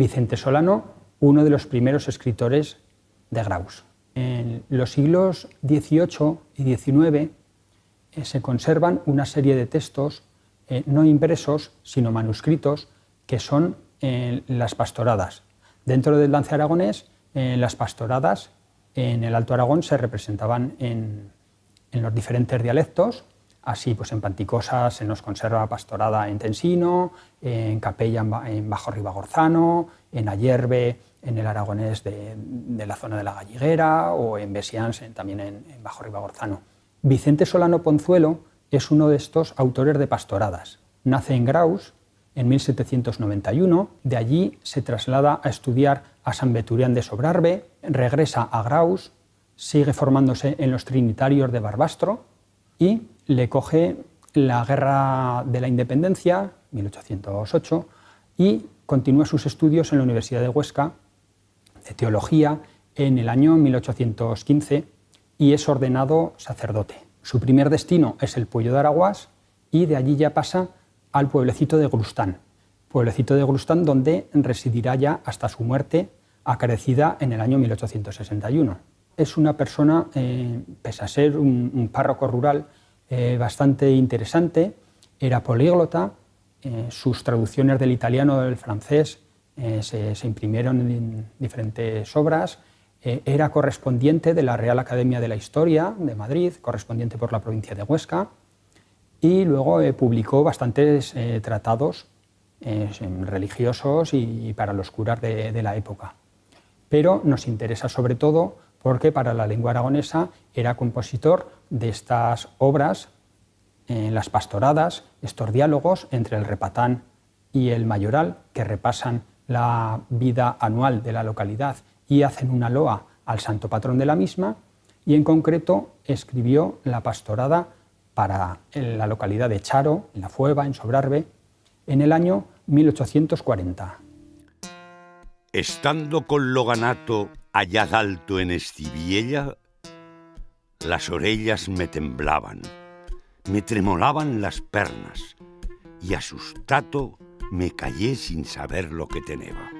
Vicente Solano, uno de los primeros escritores de Graus. En los siglos XVIII y XIX se conservan una serie de textos no impresos, sino manuscritos, que son las pastoradas. Dentro del lance aragonés, las pastoradas en el Alto Aragón se representaban en los diferentes dialectos. Así, pues en Panticosa se nos conserva pastorada en Tensino, en Capella en Bajo Ribagorzano, en Ayerbe en el aragonés de la zona de la Galliguera, o en Besians también en Bajo Ribagorzano. Vicente Solano Ponzuelo es uno de estos autores de pastoradas. Nace en Graus en 1791, de allí se traslada a estudiar a San Veturián de Sobrarbe, regresa a Graus, sigue formándose en los Trinitarios de Barbastro y le coge la Guerra de la Independencia, 1808, y continúa sus estudios en la Universidad de Huesca de Teología en el año 1815 y es ordenado sacerdote. Su primer destino es el Puello de Araguás y de allí ya pasa al pueblecito de Grustán, donde residirá ya hasta su muerte, acaecida en el año 1861. Es una persona, pese a ser un párroco rural, bastante interesante, era políglota, sus traducciones del italiano o del francés se imprimieron en diferentes obras, era correspondiente de la Real Academia de la Historia de Madrid, correspondiente por la provincia de Huesca, y luego publicó bastantes tratados religiosos y para los curas de la época. Pero nos interesa sobre todo porque para la lengua aragonesa era compositor de estas obras, las pastoradas, estos diálogos entre el repatán y el mayoral, que repasan la vida anual de la localidad y hacen una loa al santo patrón de la misma, y en concreto escribió la pastorada para la localidad de Charo, en la Fueva, en Sobrarbe, en el año 1840. Estando con lo ganato allá alto en Estiviella, las orellas me temblaban, me tremolaban las pernas, y asustado me callé sin saber lo que teneba.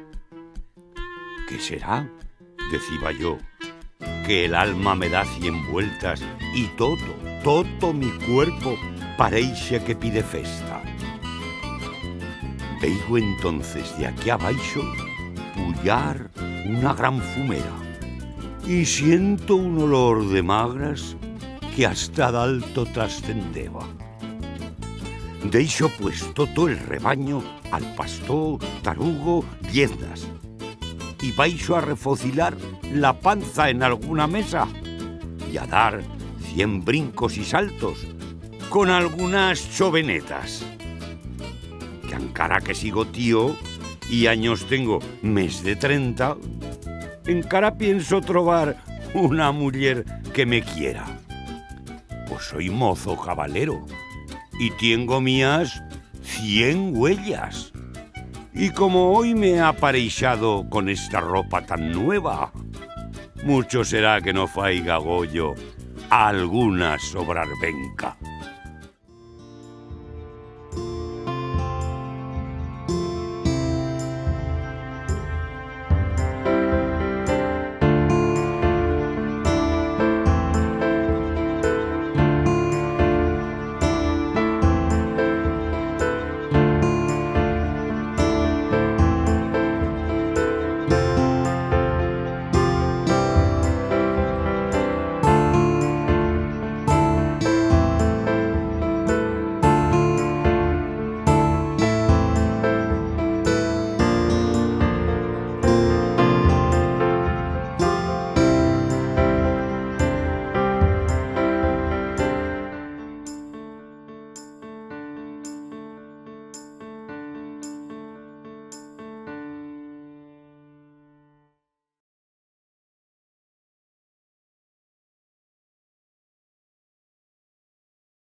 ¿Qué será?, decía yo, que el alma me da 100 vueltas y todo mi cuerpo pareixe que pide festa. Veigo entonces de aquí abaixo pullar una gran fumera y siento un olor de magras que hasta d'alto trascendeba. Deixo pues todo el rebaño al pastor, tarugo, viezdas, y baixo a refocilar la panza en alguna mesa y a dar 100 brincos y saltos con algunas chovenetas. Que encara que sigo tío y años tengo mes de 30, encara pienso trobar una muller que me quiera. Pues soy mozo cabalero y tengo mías 100 huellas. Y como hoy me he apareixado con esta ropa tan nueva, mucho será que no faiga gollo alguna sobrarbenca.